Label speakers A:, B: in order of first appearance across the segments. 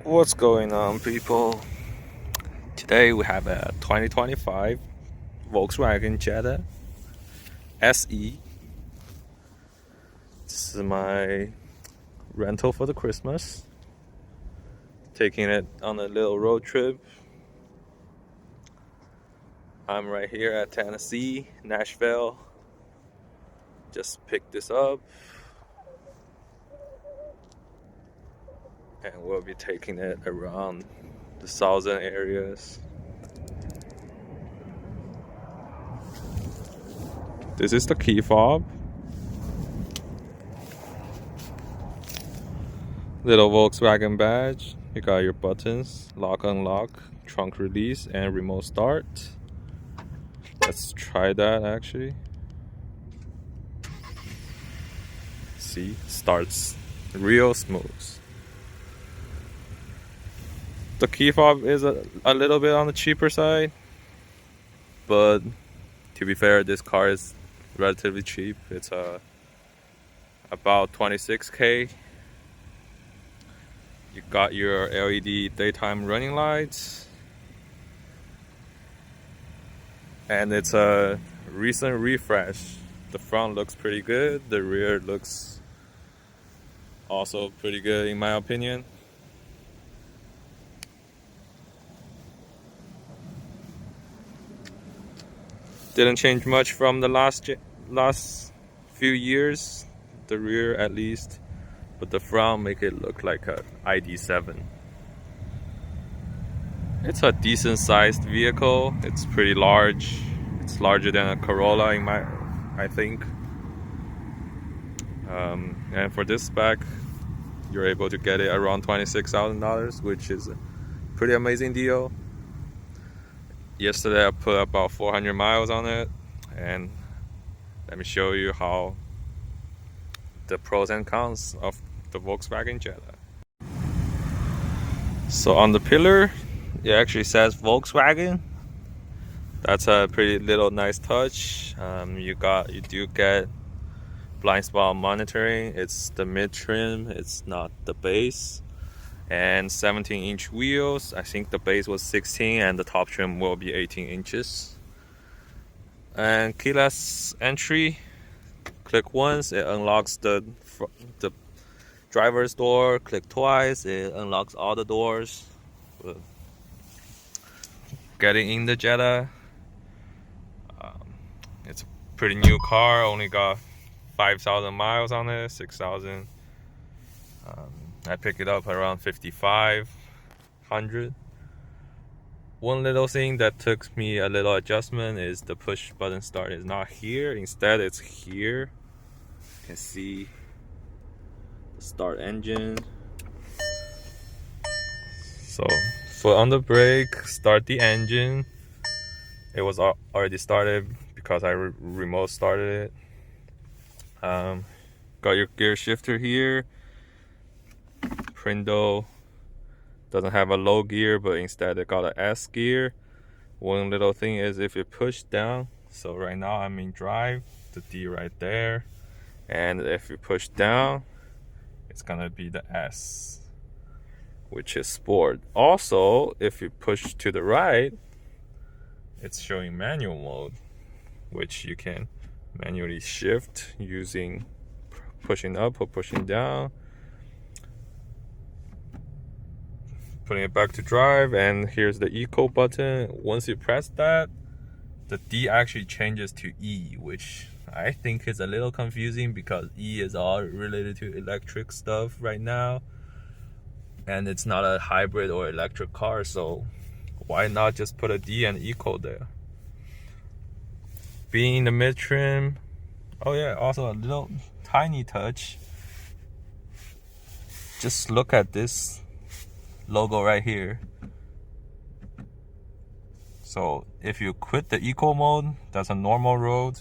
A: What's going on, people? Today we have a 2025 Volkswagen Jetta SE. This is my rental for the Christmas. Taking it on a little road trip. I'm right here at Tennessee, Nashville. Just picked this up. And we'll be taking it around the southern areas. This is the key fob. Little Volkswagen badge. You got your buttons, lock, unlock, trunk release, and remote start. Let's try that actually. See, starts real smooth. The key fob is a little bit on the cheaper side, but to be fair, this car is relatively cheap. It's about 26K. You got your LED daytime running lights, and it's a recent refresh. The front looks pretty good. The rear looks also pretty good in my opinion. Didn't change much from the last few years, the rear at least, but the front make it look like a ID7. It's a decent sized vehicle. It's pretty large. It's larger than a Corolla I think. And for this spec, you're able to get it around $26,000, which is a pretty amazing deal. Yesterday I put about 400 miles on it, and let me show you how the pros and cons of the Volkswagen Jetta. So on the pillar, it actually says Volkswagen. That's a pretty little nice touch. You do get blind spot monitoring. It's the mid trim, it's not the base. And 17-inch wheels. I think the base was 16 and the top trim will be 18 inches. And keyless entry. Click once, it unlocks the driver's door. Click twice, it unlocks all the doors. Getting in the Jetta. It's a pretty new car, only got 5,000 miles on it, 6,000. I picked it up around 5,500. One little thing that took me a little adjustment is the push button start is not here. Instead, it's here. You can see the start engine. So, foot on the brake, start the engine. It was already started because I remote started it. Got your gear shifter here. Prindle doesn't have a low gear, but instead it got an S gear. One little thing is if you push down, so right now I'm in drive, the D right there, and if you push down, it's gonna be the S, which is sport. Also, if you push to the right, it's showing manual mode, which you can manually shift using pushing up or pushing down. Putting it back to drive, and here's the eco button. Once you press that, the D actually changes to E, which I think is a little confusing because E is all related to electric stuff right now, and it's not a hybrid or electric car, so why not just put a D and eco there? Being in the mid trim. Oh yeah, also a little tiny touch. Just look at this logo right here. So if you quit the eco mode, that's a normal road.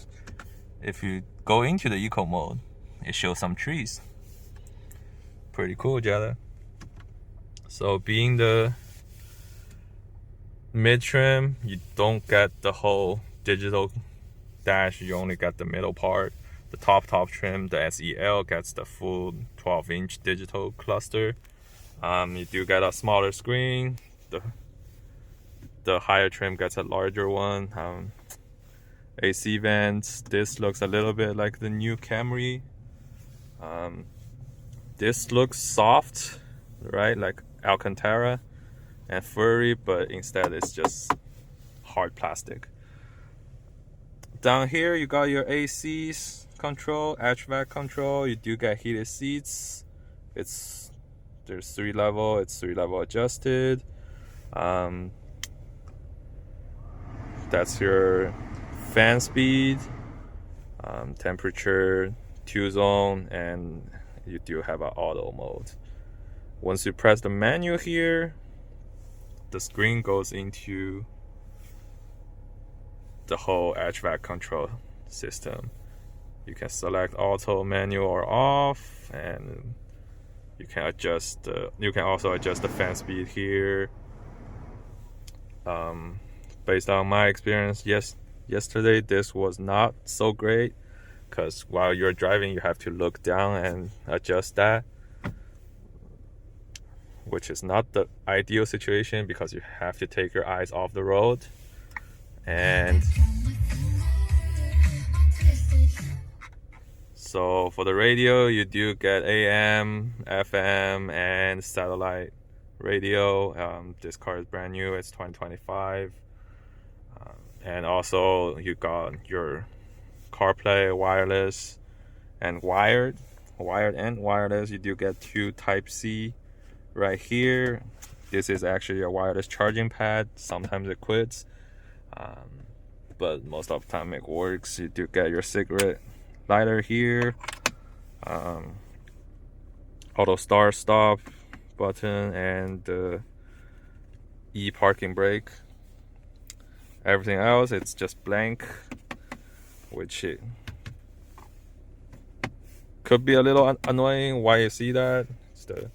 A: If you go into the eco mode, it shows some trees. Pretty cool, Jetta. So being the mid trim, you don't get the whole digital dash, you only got the middle part. The top trim, the SEL, gets the full 12-inch digital cluster. You do get a smaller screen. The higher trim gets a larger one. AC vents. This looks a little bit like the new Camry. This looks soft, right, like Alcantara and furry, but instead it's just hard plastic. Down here you got your AC control, HVAC control. You do get heated seats. There's 3 level. It's 3 level adjusted. That's your fan speed, temperature, 2-zone, and you do have an auto mode. Once you press the menu here, the screen goes into the whole HVAC control system. You can select auto, manual, or off, and you can adjust. You can also adjust the fan speed here. Based on my experience, yesterday this was not so great, because while you're driving you have to look down and adjust that, which is not the ideal situation because you have to take your eyes off the road. And so for the radio, you do get AM, FM, and satellite radio. This car is brand new, it's 2025. And also you got your CarPlay, wireless, and wired and wireless. You do get 2 Type-C right here. This is actually a wireless charging pad. Sometimes it quits, but most of the time it works. You do get your cigarette lighter here, auto start stop button, and the e-parking brake. Everything else, it's just blank, which it could be a little annoying. Why you see that? It's the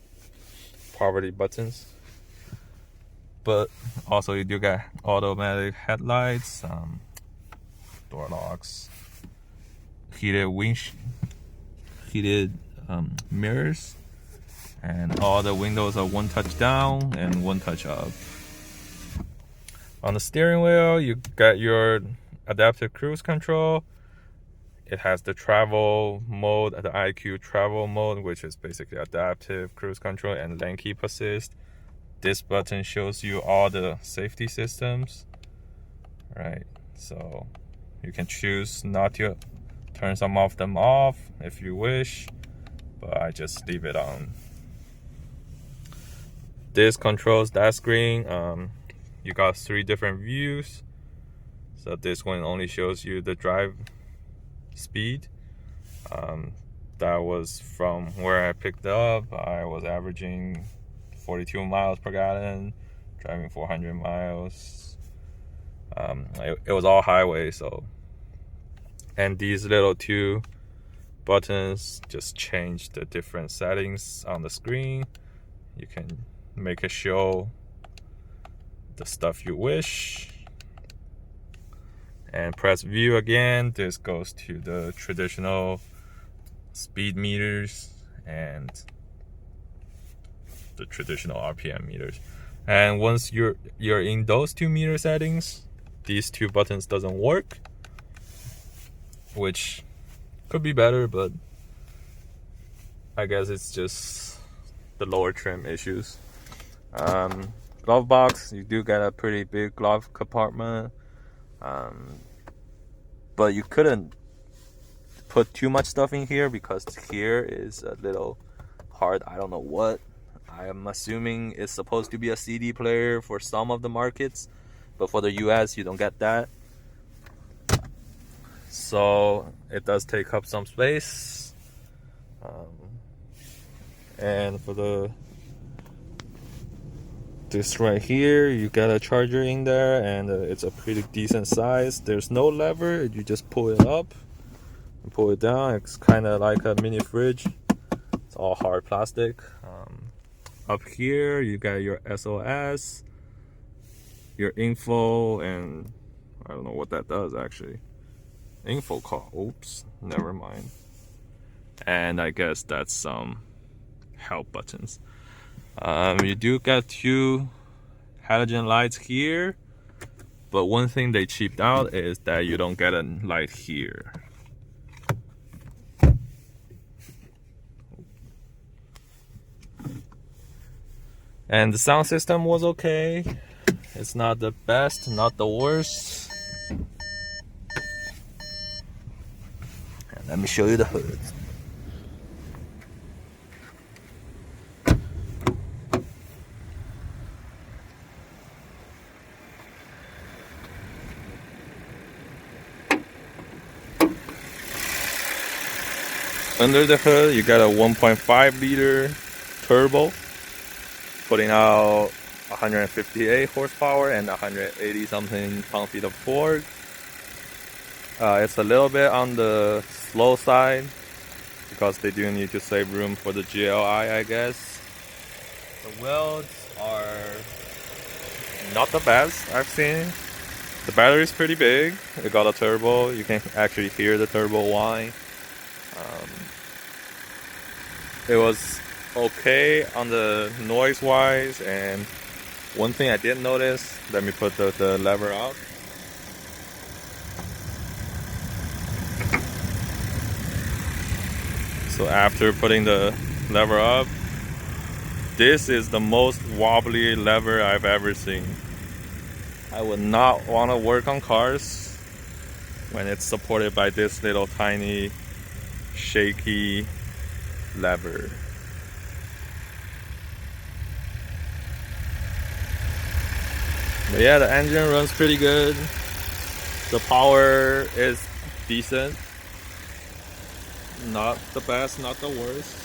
A: poverty buttons. But also you do get automatic headlights, door locks, heated mirrors, and all the windows are 1 touch down and 1 touch up. On the steering wheel, you got your adaptive cruise control. It has the travel mode, the IQ travel mode, which is basically adaptive cruise control, and lane keep assist. This button shows you all the safety systems, right? So you can choose not to turn some of them off if you wish, but I just leave it on. This controls that screen. You got 3 different views. So this one only shows you the drive speed. That was from where I picked up. I was averaging 42 miles per gallon, driving 400 miles. It was all highway, so. And these little 2 buttons just change the different settings on the screen. You can make it show the stuff you wish, and press view again. This goes to the traditional speed meters and the traditional RPM meters. And once you're in those 2 meter settings, these 2 buttons doesn't work, which could be better, but I guess it's just the lower trim issues. Glove box, you do get a pretty big glove compartment, but you couldn't put too much stuff in here because here is a little part. I don't know what. I am assuming it's supposed to be a CD player for some of the markets, but for the US you don't get that, so it does take up some space. And for this right here, you got a charger in there, and it's a pretty decent size. There's no lever, you just pull it up and pull it down. It's kind of like a mini fridge. It's all hard plastic. Up here you got your SOS, your info, and I don't know what that does actually. Info call, oops, never mind. And I guess that's some help buttons. You do get 2 halogen lights here, but one thing they cheaped out is that you don't get a light here. And the sound system was okay. It's not the best, not the worst. And let me show you the hood. Under the hood, you got a 1.5 liter turbo, putting out 158 horsepower and 180 something pound-feet of torque. It's a little bit on the slow side because they do need to save room for the GLI, I guess. The wheels are not the best I've seen. The battery is pretty big. It got a turbo. You can actually hear the turbo whine. It was okay on the noise wise, and one thing I did notice, let me put the lever up. So after putting the lever up, this is the most wobbly lever I've ever seen. I would not want to work on cars when it's supported by this little tiny shaky lever. But yeah, the engine runs pretty good. The power is decent. Not the best, not the worst.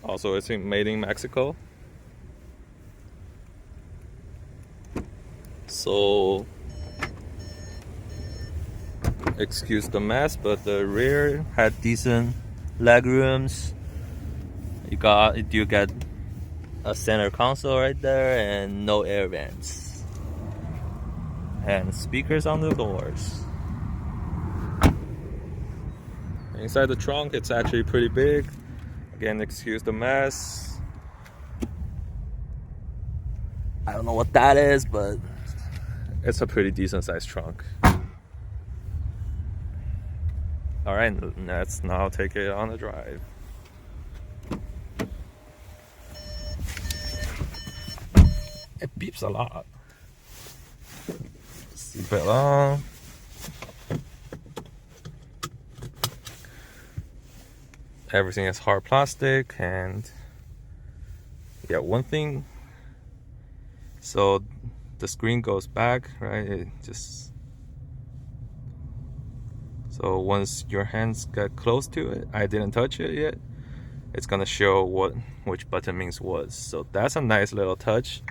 A: Also, it's made in Mexico. So excuse the mess, but the rear had decent leg rooms. You do get a center console right there and no air vents. And speakers on the doors. Inside the trunk, it's actually pretty big. Again, excuse the mess. I don't know what that is, but it's a pretty decent sized trunk. Alright, let's now take it on a drive. It beeps a lot. Seatbelt on. Everything is hard plastic, and yeah, one thing. So the screen goes back, right? It just so once your hands get close to it, I didn't touch it yet. It's gonna show which button means what. So that's a nice little touch.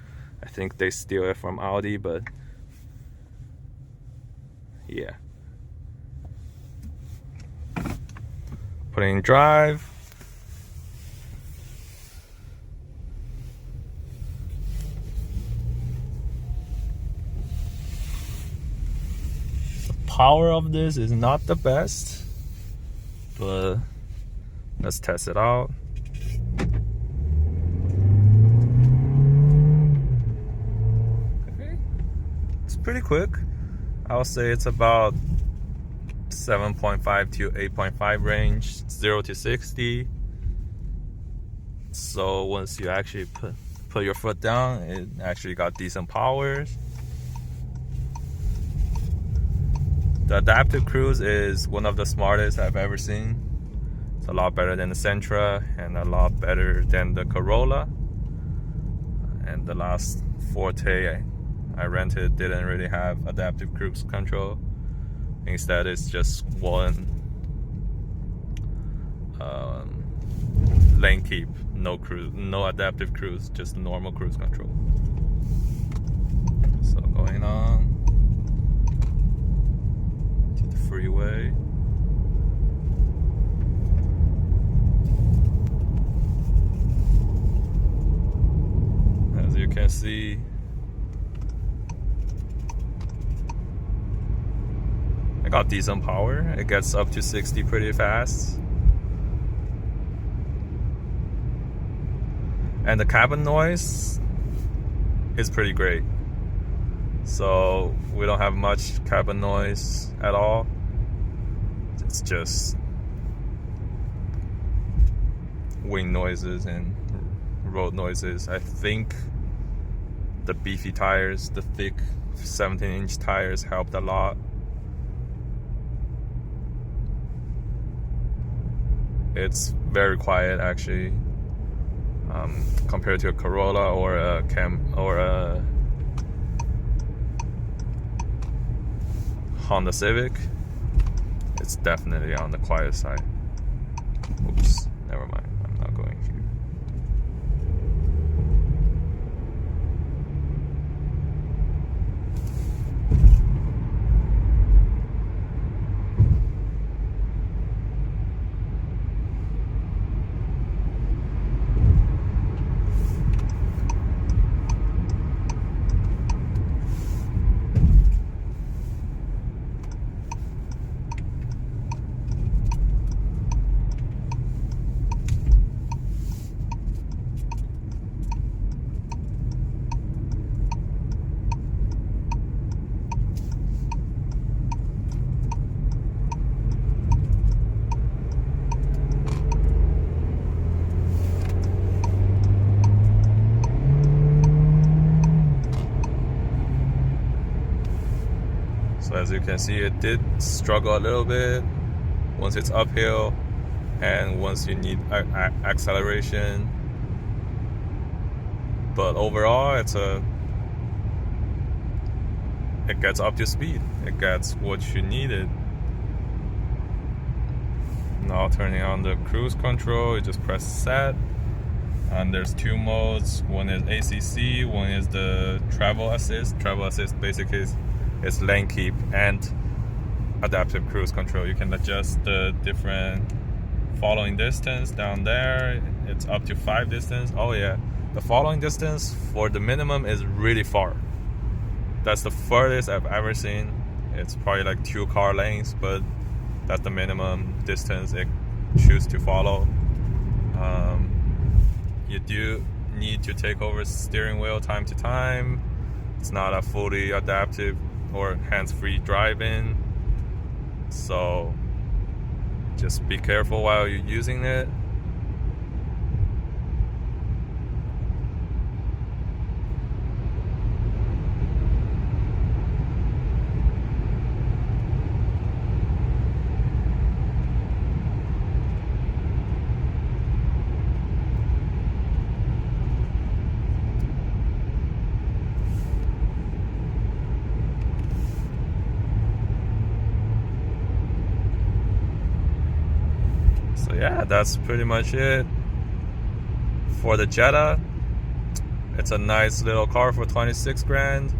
A: I think they steal it from Audi, but yeah. Putting in drive. The power of this is not the best, but let's test it out. Okay. It's pretty quick. I would say it's about 7.5 to 8.5 range, 0 to 60. So once you actually put your foot down, it actually got decent power. The adaptive cruise is one of the smartest I've ever seen. It's a lot better than the Sentra and a lot better than the Corolla. And the last Forte I rented didn't really have adaptive cruise control. Instead, it's just one lane keep, no cruise, no adaptive cruise, just normal cruise control. So going on to the freeway. As you can see, I got decent power. It gets up to 60 pretty fast. And the cabin noise is pretty great. So we don't have much cabin noise at all. It's just wing noises and road noises. I think the beefy tires, the thick 17-inch tires helped a lot. It's very quiet actually, compared to a Corolla or a Honda Civic. It's definitely on the quiet side. Oops, never mind. I'm not going here. So as you can see, it did struggle a little bit once it's uphill and once you need acceleration. But overall, it gets up to speed. It gets what you needed. Now turning on the cruise control, you just press set. And there's two modes. One is ACC, one is the travel assist. Travel assist basically is lane keep and adaptive cruise control. You can adjust the different following distance down there. It's up to 5 distance. Oh yeah, the following distance for the minimum is really far. That's the furthest I've ever seen. It's probably like 2 car lanes, but that's the minimum distance it chooses to follow. You do need to take over steering wheel time to time. It's not a fully adaptive or hands-free driving, so just be careful while you're using it. So yeah, that's pretty much it for the Jetta. It's a nice little car for 26 grand.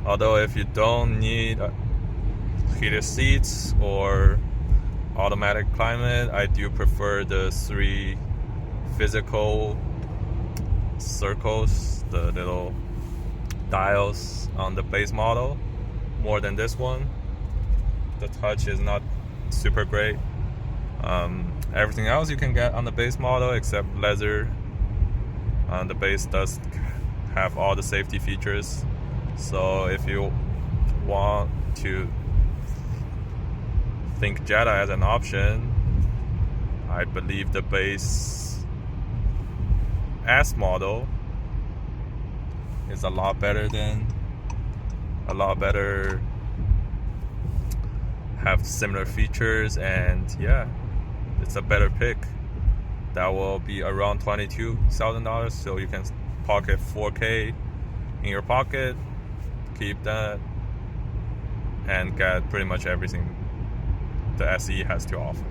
A: Although if you don't need heated seats or automatic climate, I do prefer the 3 physical circles, the little dials on the base model, more than this one. The touch is not super great. Everything else you can get on the base model except leather. The base does have all the safety features. So if you want to think Jetta as an option, I believe the base S model is a lot better, have similar features, and yeah, it's a better pick. That will be around $22,000, so you can pocket 4K in your pocket, keep that, and get pretty much everything the SE has to offer.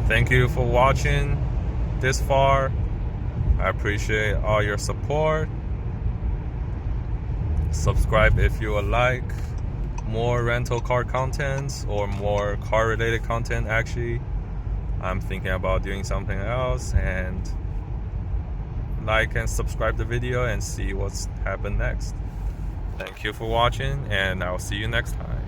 A: Thank you for watching this far. I appreciate all your support. Subscribe if you would like more rental car content or more car related content. Actually, I'm thinking about doing something else, and like and subscribe the video and see what's happened next. Thank you for watching, and I'll see you next time.